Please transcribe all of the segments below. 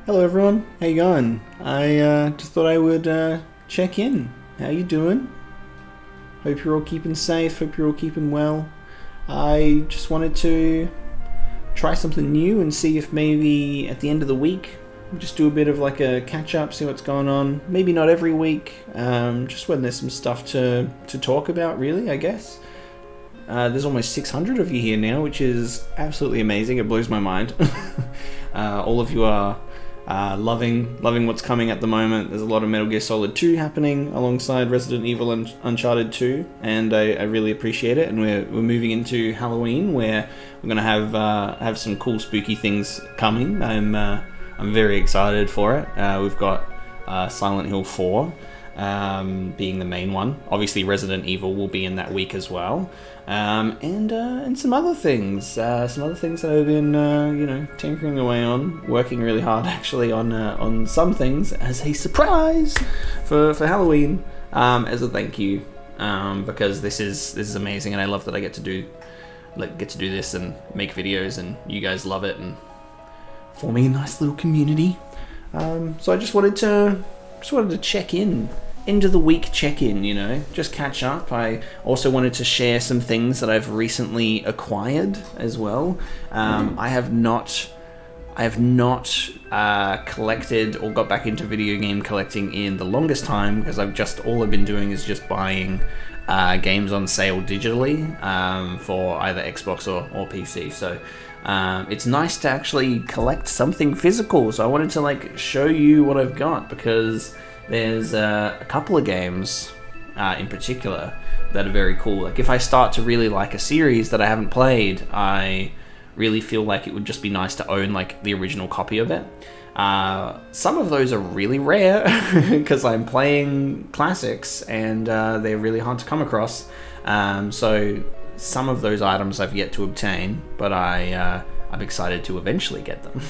Hello everyone, how you going? I just thought I would check in. How you doing? Hope you're all keeping safe, hope you're all keeping well. I just wanted to try something new and see if maybe at the end of the week, just do a bit of like a catch up, see what's going on. Maybe not every week, just when there's some stuff to talk about really, I guess. There's almost 600 of you here now, which is absolutely amazing. It blows my mind. All of you are loving what's coming at the moment. There's a lot of Metal Gear Solid 2 happening alongside Resident Evil and Uncharted 2, and I really appreciate it. And we're moving into Halloween, where we're gonna have some cool spooky things coming. I'm very excited for it. We've got Silent Hill 4 being the main one. Obviously Resident Evil will be in that week as well, and some other things that I've been tinkering away on, working really hard actually on some things as a surprise for Halloween, as a thank you, because this is amazing, and I love that I get to do this and make videos, and you guys love it, and forming a nice little community. So I just wanted to check in, end of the week check-in, just catch up. I also wanted to share some things that I've recently acquired as well. I have not collected or got back into video game collecting in the longest time, because all I've been doing is just buying games on sale digitally, for either Xbox or PC. So it's nice to actually collect something physical. So I wanted to show you what I've got, because there's a couple of games in particular that are very cool. Like if I start to really like a series that I haven't played, I really feel like it would just be nice to own the original copy of it. Some of those are really rare because I'm playing classics, and they're really hard to come across. So some of those items I've yet to obtain, but I'm excited to eventually get them.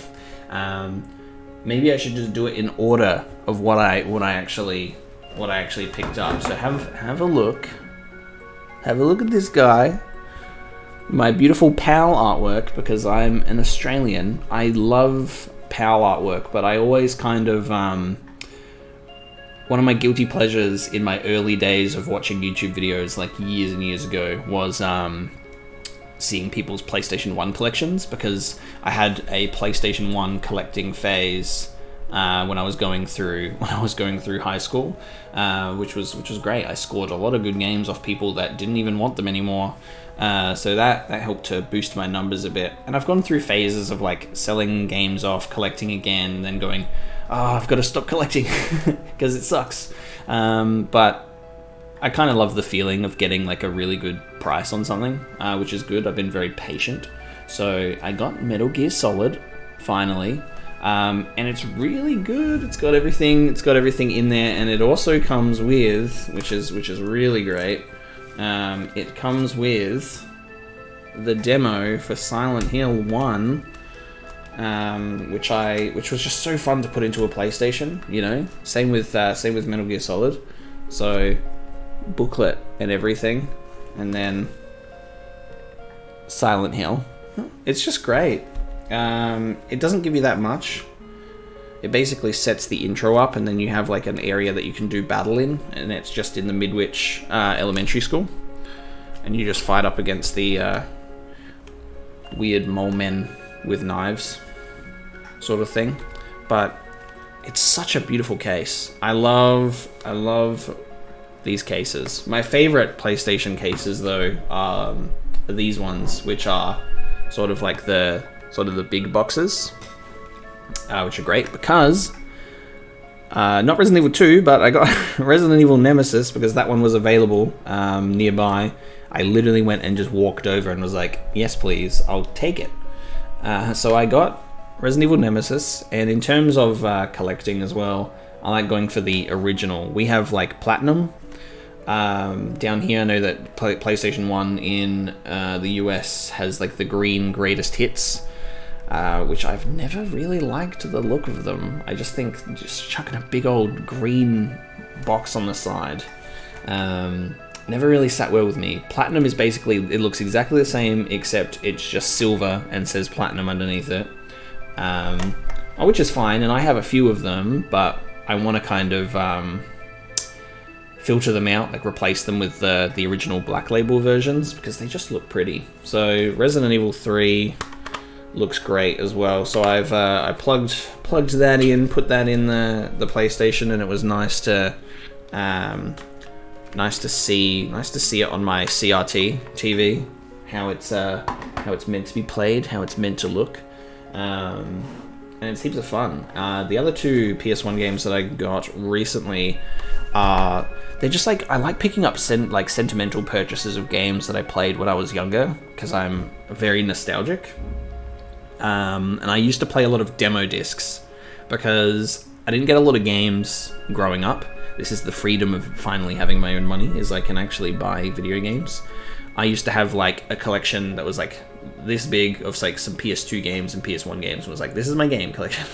Maybe I should just do it in order of what I actually picked up. So have a look. Have a look at this guy. My beautiful PAL artwork, because I'm an Australian. I love PAL artwork, but I always kind of one of my guilty pleasures in my early days of watching YouTube videos, years and years ago, was seeing people's PlayStation 1 collections, because I had a PlayStation 1 collecting phase when I was going through high school, which was great. I scored a lot of good games off people that didn't even want them anymore, so that helped to boost my numbers a bit. And I've gone through phases of selling games off, collecting again, and then going, I've got to stop collecting because it sucks. But I kind of love the feeling of getting a really good price on something, which is good. I've been very patient. So I got Metal Gear Solid, finally, and it's really good. It's got everything in there, and it also comes with, which is really great, it comes with the demo for Silent Hill 1, which was just so fun to put into a PlayStation, Same with Metal Gear Solid. So booklet and everything, and then Silent Hill. It's just great. It doesn't give you that much. It basically sets the intro up, and then you have an area that you can do battle in, and it's just in the Midwich elementary school, and you just fight up against the weird mole men with knives sort of thing. But it's such a beautiful case. I love these cases. My favorite PlayStation cases, though, are these ones, which are sort of the big boxes, which are great because not Resident Evil 2, but I got Resident Evil Nemesis because that one was available nearby. I literally went and just walked over and was like, yes please, I'll take it. So I got Resident Evil Nemesis, and in terms of collecting as well, I like going for the original. We have Platinum. Down here, I know that PlayStation 1 in the US has the green greatest hits, which I've never really liked the look of them. I just think just chucking a big old green box on the side never really sat well with me. Platinum is basically, it looks exactly the same, except it's just silver and says Platinum underneath it. which is fine, and I have a few of them, but I want to kind of filter them out, like replace them with the original Black Label versions, because they just look pretty. So Resident Evil 3 looks great as well. So I plugged that in, put that in the PlayStation, and it was nice to see it on my CRT TV, how it's meant to be played, how it's meant to look. And it's heaps of fun. The other two PS1 games that I got recently are, they're just like, I like picking up sentimental purchases of games that I played when I was younger, because I'm very nostalgic. And I used to play a lot of demo discs, because I didn't get a lot of games growing up. This is the freedom of finally having my own money, is I can actually buy video games. I used to have like a collection that was like this big of like some PS2 games and PS1 games. It was like, this is my game collection.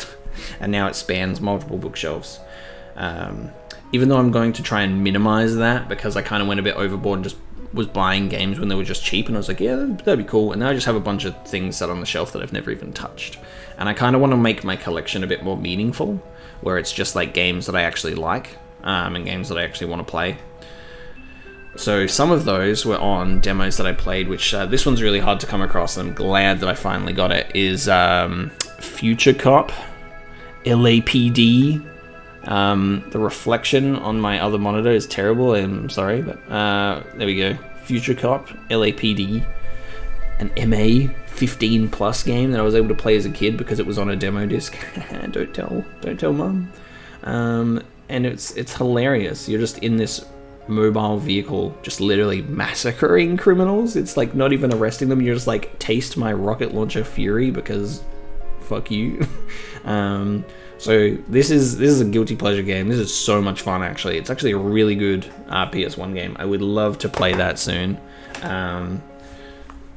And now it spans multiple bookshelves. Even though I'm going to try and minimize that, because I kind of went a bit overboard and just was buying games when they were just cheap, and I was like, yeah, that'd be cool. And now I just have a bunch of things set on the shelf that I've never even touched. And I kind of want to make my collection a bit more meaningful, where it's just like games that I actually like, and games that I actually want to play. So some of those were on demos that I played, which this one's really hard to come across, and I'm glad that I finally got it, is Future Cop, LAPD. The reflection on my other monitor is terrible, I'm sorry, but there we go. Future Cop, LAPD, an MA 15 plus game that I was able to play as a kid because it was on a demo disc. Don't tell mum. And it's hilarious. You're just in this mobile vehicle, just literally massacring criminals. It's like not even arresting them. You're just like, taste my rocket launcher fury, because fuck you. So this is a guilty pleasure game. This is so much fun, actually. It's actually a really good PS1 game. I would love to play that soon.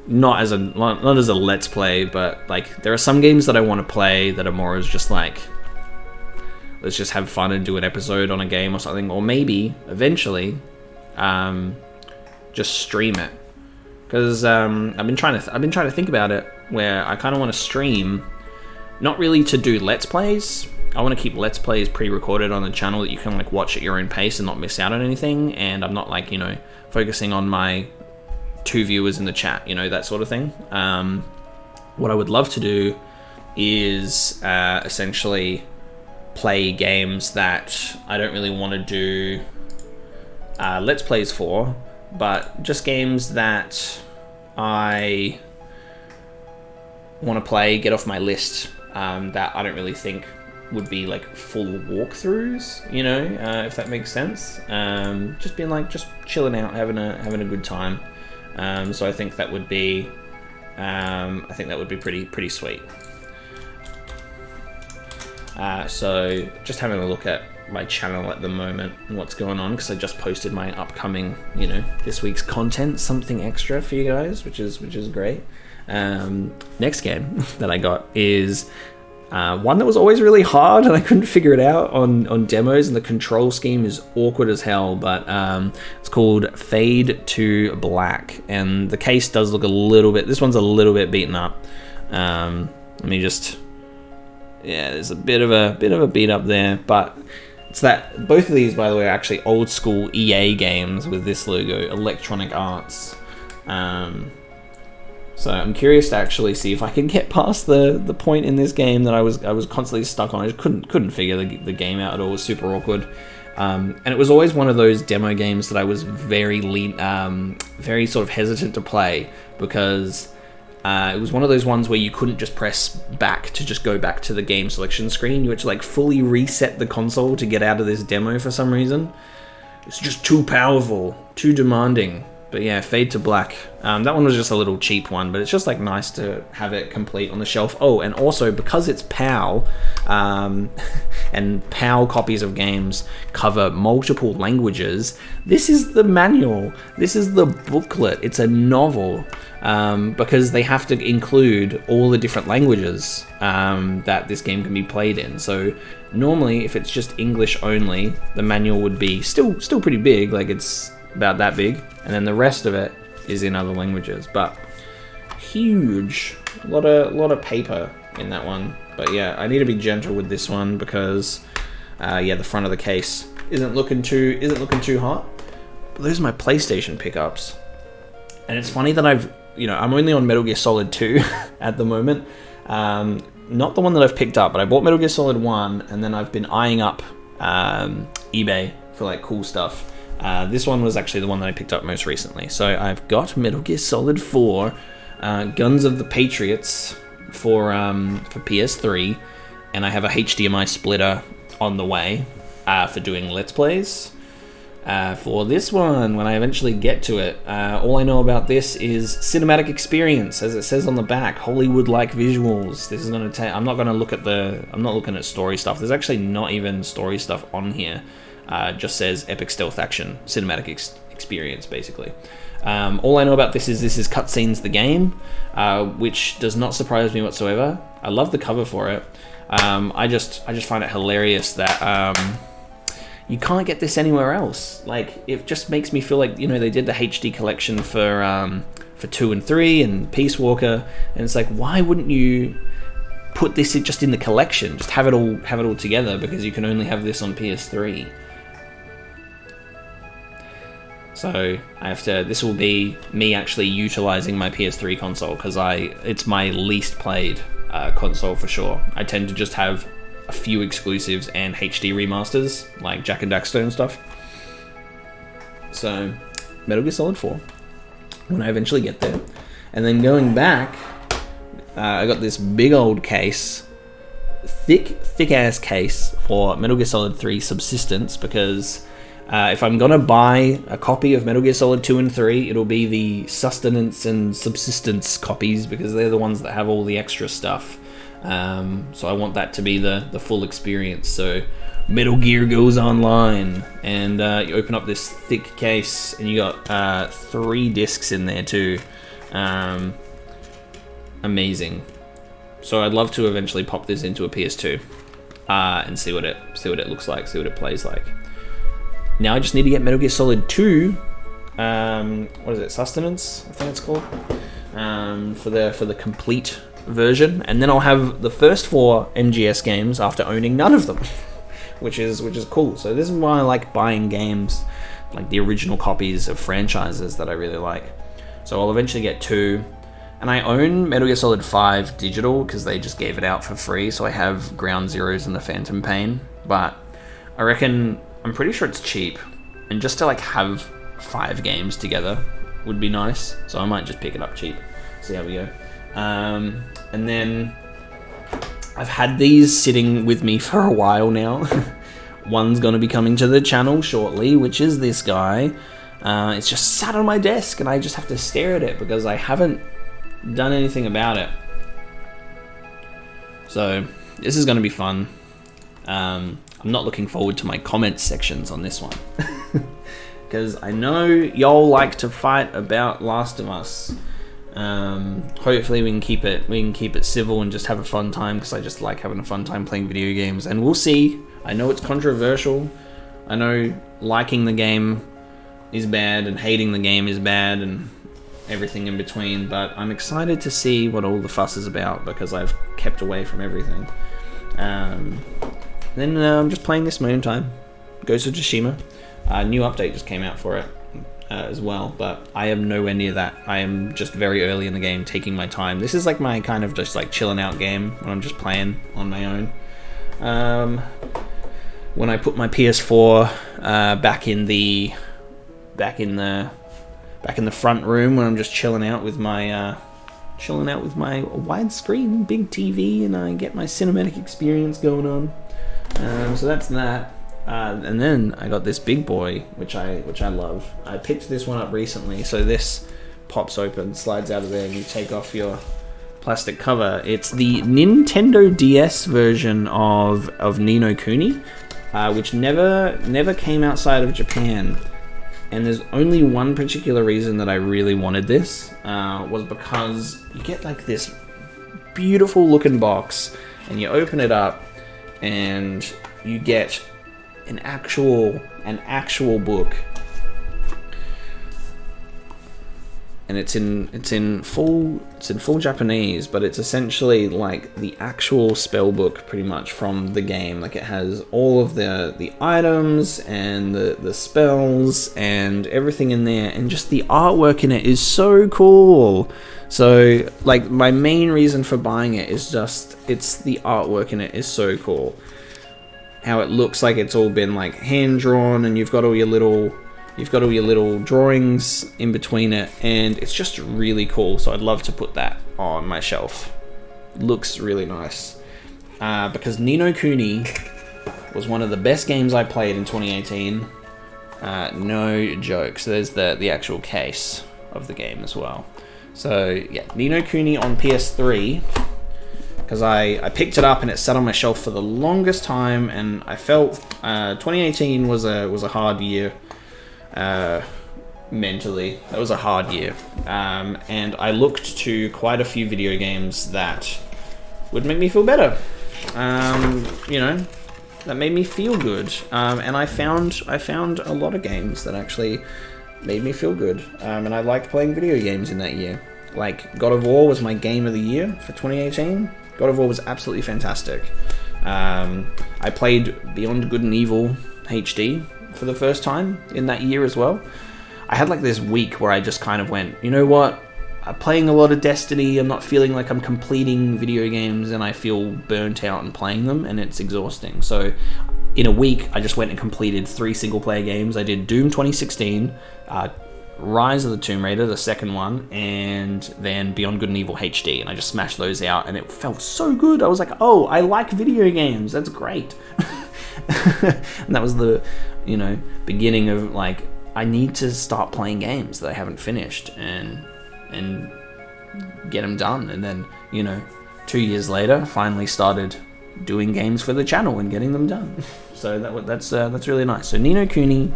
Not as a let's play, but like there are some games that I want to play that are more as just like, let's just have fun and do an episode on a game or something, or maybe eventually just stream it. Because I've been trying to think about it, where I kind of want to stream, not really to do let's plays. I want to keep let's plays pre-recorded on the channel that you can like watch at your own pace and not miss out on anything. And I'm not like, focusing on my 2 viewers in the chat, that sort of thing. What I would love to do is essentially play games that I don't really want to do let's plays for, but just games that I want to play, get off my list, that I don't really think would be like full walkthroughs, if that makes sense. Just being like, just chilling out, having a good time. So I think that would be pretty sweet. So just having a look at my channel at the moment and what's going on, because I just posted my upcoming, this week's content, something extra for you guys, which is great. Next game that I got is one that was always really hard and I couldn't figure it out on demos, and the control scheme is awkward as hell, but it's called Fade to Black, and the case does look this one's a little bit beaten up. Let me just, there's a bit of a beat up there, but it's that both of these, by the way, are actually old school EA games with this logo, Electronic Arts. So I'm curious to actually see if I can get past the point in this game that I was constantly stuck on. I just couldn't figure the game out at all. It was super awkward. And it was always one of those demo games that I was very sort of hesitant to play, because it was one of those ones where you couldn't just press back to just go back to the game selection screen. You had to like fully reset the console to get out of this demo for some reason. It's just too powerful, too demanding. But yeah, Fade to Black. That one was just a little cheap one, but it's just like nice to have it complete on the shelf. Oh, and also because it's PAL, and PAL copies of games cover multiple languages, this is the manual. This is the booklet. It's a novel, because they have to include all the different languages that this game can be played in. So normally, if it's just English only, the manual would be still pretty big, like it's about that big, and then the rest of it is in other languages. But huge, a lot of paper in that one. But yeah, I need to be gentle with this one because yeah, the front of the case isn't looking too hot. But those are my PlayStation pickups, and it's funny that I'm only on Metal Gear Solid 2 at the moment. Not the one that I've picked up, but I bought Metal Gear Solid 1, and then I've been eyeing up eBay for like cool stuff. This one was actually the one that I picked up most recently. So I've got Metal Gear Solid 4, Guns of the Patriots for PS3, and I have a HDMI splitter on the way for doing Let's Plays. For this one, when I eventually get to it, all I know about this is cinematic experience, as it says on the back, Hollywood-like visuals. This is going to take. I'm not looking at story stuff. There's actually not even story stuff on here. It just says epic stealth action, cinematic experience, basically. All I know about this is cutscenes the game, which does not surprise me whatsoever. I love the cover for it. I just find it hilarious that you can't get this anywhere else. Like, it just makes me feel like, they did the HD collection for 2 and 3 and Peace Walker, and it's like, why wouldn't you put this just in the collection? Just have it all together, because you can only have this on PS3. So this will be me actually utilizing my PS3 console, because it's my least played console for sure. I tend to just have a few exclusives and HD remasters, like Jak and Daxter and stuff. So, Metal Gear Solid 4, when I eventually get there. And then going back, I got this big old case, thick-ass case for Metal Gear Solid 3 Subsistence, because if I'm gonna buy a copy of Metal Gear Solid 2 and 3, it'll be the Sustenance and Subsistence copies, because they're the ones that have all the extra stuff. So I want that to be the full experience. So Metal Gear goes online, and you open up this thick case, and you got 3 discs in there too. Amazing. So I'd love to eventually pop this into a PS2 and see what it looks like, see what it plays like. Now I just need to get Metal Gear Solid 2. What is it? Sustenance, I think it's called. For the complete version, and then I'll have the first 4 MGS games after owning none of them, which is cool. So this is why I like buying games, like the original copies of franchises that I really like. So I'll eventually get 2, and I own Metal Gear Solid 5 digital because they just gave it out for free. So I have Ground Zeroes and the Phantom Pain, but I'm pretty sure it's cheap, and just to like have 5 games together would be nice. So I might just pick it up cheap, see how we go. And then I've had these sitting with me for a while now. One's going to be coming to the channel shortly, which is this guy. It's just sat on my desk, and I just have to stare at it because I haven't done anything about it. So this is going to be fun. I'm not looking forward to my comment sections on this one, because I know y'all like to fight about Last of Us. Hopefully we can keep it civil and just have a fun time, because I just like having a fun time playing video games. And we'll see. I know it's controversial. I know liking the game is bad and hating the game is bad and everything in between, but I'm excited to see what all the fuss is about, because I've kept away from everything. Then I'm just playing this my own time. Ghost of Tsushima. A new update just came out for it as well, but I am nowhere near that. I am just very early in the game, taking my time. This is like my kind of just like chilling out game when I'm just playing on my own. When I put my PS4 back in the front room, when I'm just chilling out with my widescreen big TV, and I get my cinematic experience going on. So that's that. And then I got this big boy, which I love. I picked this one up recently. So this pops open, slides out of there, and you take off your plastic cover. It's the Nintendo DS version of Ni no Kuni, which never came outside of Japan. And there's only one particular reason that I really wanted this, was because you get like this beautiful looking box, and you open it up, and you get an actual book. and it's in full Japanese, but it's essentially like the actual spell book pretty much from the game. Like it has all of the items and the spells and everything in there, and just the artwork in it is so cool. So like my main reason for buying it is just it's the artwork in it is so cool. How it looks like it's all been like hand drawn, and you've got all your little drawings in between it, and it's just really cool. So I'd love to put that on my shelf. Looks really nice. Because Ni no Kuni was one of the best games I played in 2018. No joke. So there's the actual case of the game as well. So yeah, Ni no Kuni on PS3. Because I picked it up and it sat on my shelf for the longest time, and I felt 2018 was a hard year. Mentally, that was a hard year, and I looked to quite a few video games that would make me feel better, that made me feel good, and I found a lot of games that actually made me feel good, and I liked playing video games in that year. Like God of War was my game of the year for 2018. God of War was absolutely fantastic. I played Beyond Good and Evil HD for the first time in that year as well. I had like this week where I just kind of went, you know what? I'm playing a lot of Destiny. I'm not feeling like I'm completing video games, and I feel burnt out in playing them, and it's exhausting. So in a week, I just went and completed 3 single-player games. I did Doom 2016, Rise of the Tomb Raider, the second one, and then Beyond Good and Evil HD, and I just smashed those out, and it felt so good. I was like, oh, I like video games. That's great. And that was the, beginning of like, I need to start playing games that I haven't finished and get them done. And then, 2 years later, finally started doing games for the channel and getting them done. So that's really nice. So Ni no Kuni,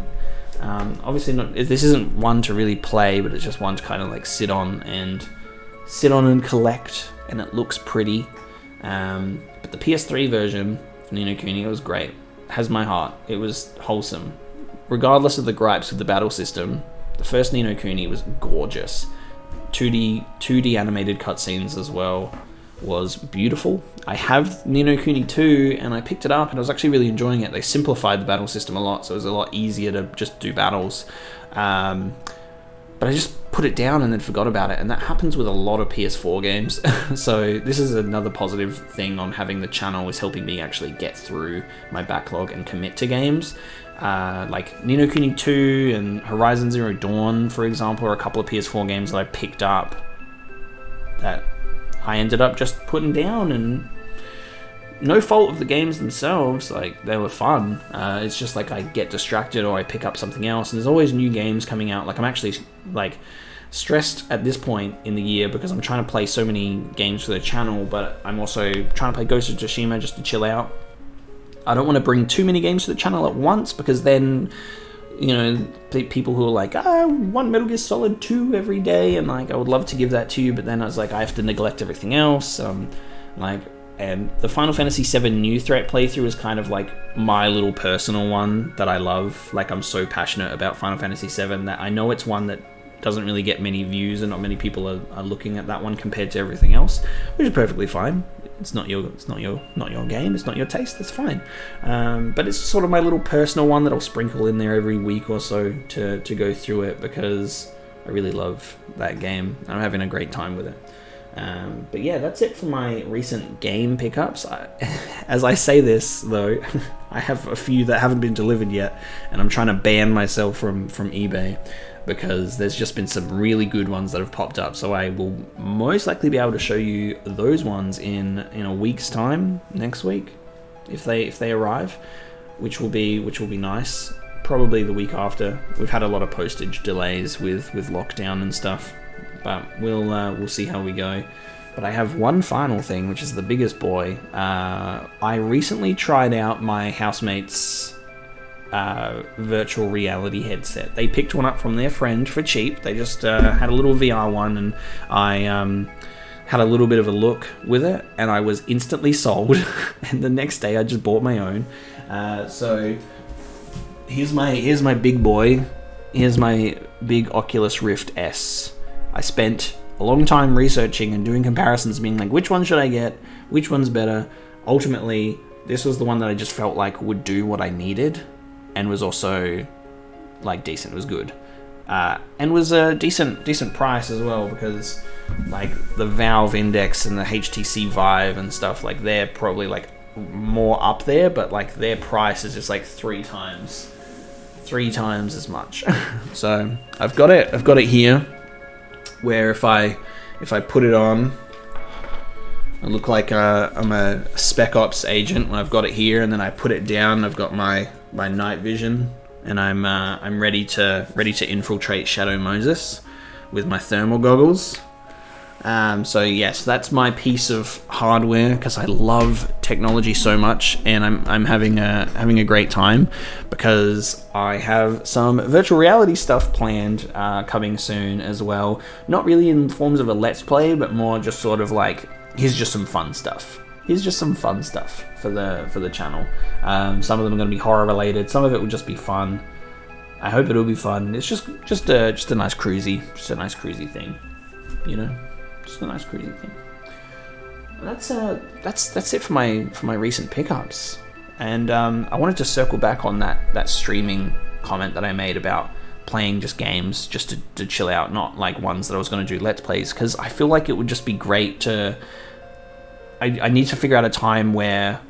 obviously this isn't one to really play, but it's just one to kind of like sit on and collect, and it looks pretty. But the PS3 version of Ni no Kuni, it was great. Has my heart. It was wholesome. Regardless of the gripes with the battle system, the first Ni no Kuni was gorgeous. 2D animated cutscenes as well was beautiful. I have Ni no Kuni 2, and I picked it up and I was actually really enjoying it. They simplified the battle system a lot, so it was a lot easier to just do battles. But I just put it down and then forgot about it, and that happens with a lot of PS4 games. So this is another positive thing on having the channel, is helping me actually get through my backlog and commit to games. Like Ni no Kuni 2 and Horizon Zero Dawn, for example, are a couple of PS4 games that I picked up that I ended up just putting down, and no fault of the games themselves, like they were fun. It's just like I get distracted or I pick up something else, and there's always new games coming out. Like I'm actually like stressed at this point in the year because I'm trying to play so many games for the channel, but I'm also trying to play Ghost of Tsushima just to chill out. I don't want to bring too many games to the channel at once, because then, people who are like, I want Metal Gear Solid 2 every day, and like I would love to give that to you, but then I was like, I have to neglect everything else. And the Final Fantasy VII New Threat playthrough is kind of like my little personal one that I love. Like I'm so passionate about Final Fantasy VII that I know it's one that doesn't really get many views, and not many people are looking at that one compared to everything else, which is perfectly fine. It's not your game. It's not your taste. That's fine. But it's sort of my little personal one that I'll sprinkle in there every week or so to go through it, because I really love that game. I'm having a great time with it. But yeah, that's it for my recent game pickups. As I say this, though, I have a few that haven't been delivered yet, and I'm trying to ban myself from eBay, because there's just been some really good ones that have popped up. So I will most likely be able to show you those ones in a week's time, next week, if they arrive, which will be nice. Probably the week after. We've had a lot of postage delays with lockdown and stuff, but we'll see how we go. But I have one final thing, which is the biggest boy. I recently tried out my housemate's virtual reality headset. They picked one up from their friend for cheap. They just had a little VR one, and I had a little bit of a look with it, and I was instantly sold. And the next day I just bought my own. So here's my big boy. Here's my big Oculus Rift S. I spent a long time researching and doing comparisons, being like, which one should I get? Which one's better? Ultimately, this was the one that I just felt like would do what I needed, and was also like decent. It was good, and was a decent price as well, because like the Valve Index and the HTC Vive and stuff, like they're probably like more up there, but like their price is just like three times as much. So I've got it here, where if I put it on, I look like I'm a Spec Ops agent when I've got it here, and then I put it down. I've got my night vision, and I'm ready to infiltrate Shadow Moses with my thermal goggles. So yes, that's my piece of hardware, because I love technology so much, and I'm having a great time, because I have some virtual reality stuff planned coming soon as well. Not really in forms of a let's play, but more just sort of like, here's just some fun stuff. Here's just some fun stuff for the channel. Some of them are going to be horror related. Some of it will just be fun. I hope it'll be fun. It's just a nice cruisy thing, you know. Just a nice cruisy thing. That's it for my recent pickups. And I wanted to circle back on that streaming comment that I made about playing just games just to chill out, not like ones that I was going to do let's plays, because I feel like it would just be great to. I need to figure out a time where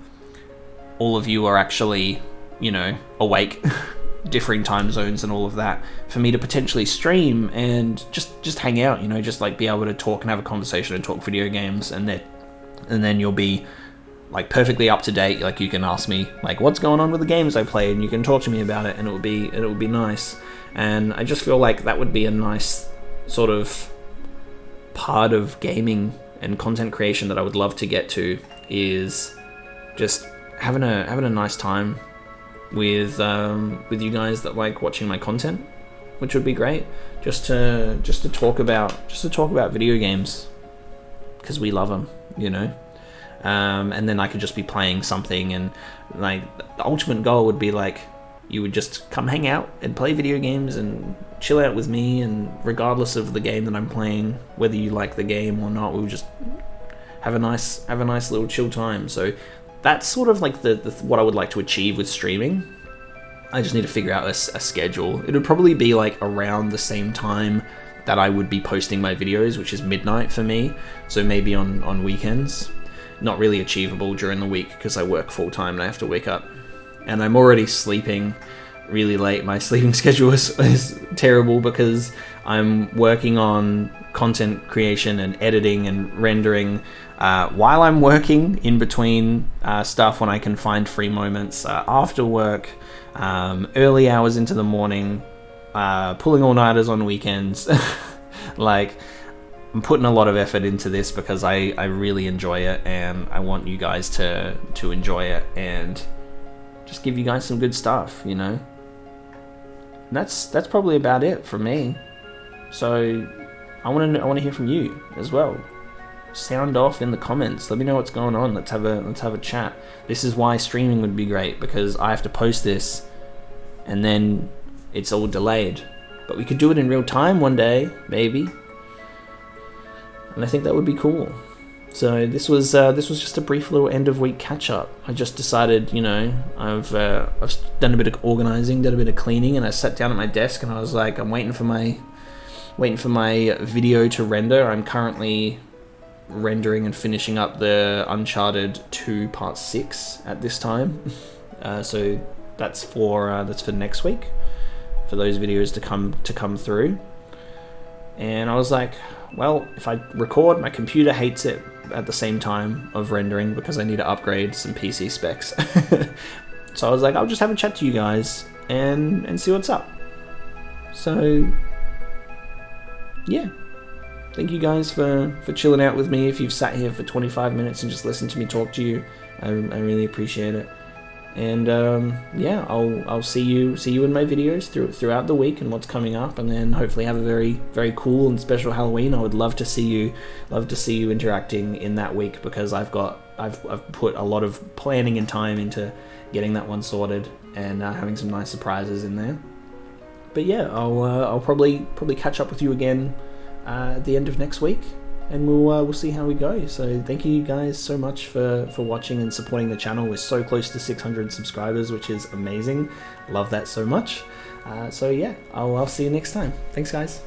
all of you are actually, you know, awake. Differing time zones and all of that, for me to potentially stream and just hang out, you know, just like be able to talk and have a conversation and talk video games, and then you'll be like perfectly up to date. Like you can ask me like what's going on with the games I play, and you can talk to me about it, and it would be nice. And I just feel like that would be a nice sort of part of gaming and content creation that I would love to get to, is just having a nice time with you guys that like watching my content, which would be great. Just to talk about video games, because we love them, you know. And then I could just be playing something, and like the ultimate goal would be like you would just come hang out and play video games and chill out with me, and regardless of the game that I'm playing, whether you like the game or not, we would just have a nice little chill time. So that's sort of like the what I would like to achieve with streaming. I just need to figure out a schedule. It would probably be like around the same time that I would be posting my videos, which is midnight for me. So maybe on weekends. Not really achievable during the week, because I work full time and I have to wake up. And I'm already sleeping really late. My sleeping schedule is terrible, because I'm working on content creation and editing and rendering while I'm working, in between stuff when I can find free moments, after work, early hours into the morning, pulling all-nighters on weekends. Like, I'm putting a lot of effort into this because I really enjoy it, and I want you guys to enjoy it and just give you guys some good stuff, you know. And that's probably about it from me. So I want to hear from you as well. Sound off in the comments. Let me know what's going on. Let's have a chat. This is why streaming would be great, because I have to post this and then it's all delayed. But we could do it in real time one day, maybe. And I think that would be cool. So this was just a brief little end of week catch up. I just decided, you know, I've done a bit of organizing, done a bit of cleaning, and I sat down at my desk and I was like, I'm waiting for my video to render. I'm currently rendering and finishing up the Uncharted 2 Part 6 at this time. So that's for next week, for those videos to come through. And I was like, well, if I record, my computer hates it at the same time of rendering, because I need to upgrade some PC specs. So I was like, I'll just have a chat to you guys and see what's up. So yeah, thank you guys for chilling out with me. If you've sat here for 25 minutes and just listened to me talk to you, I really appreciate it. And yeah, I'll see you in my videos throughout the week and what's coming up, and then hopefully have a very, very cool and special Halloween. I would love to see you interacting in that week, because I've put a lot of planning and time into getting that one sorted, and having some nice surprises in there. But yeah, I'll probably catch up with you again at the end of next week, and we'll see how we go. So thank you guys so much for watching and supporting the channel. We're so close to 600 subscribers, which is amazing. Love that so much. So yeah, I'll see you next time. Thanks guys.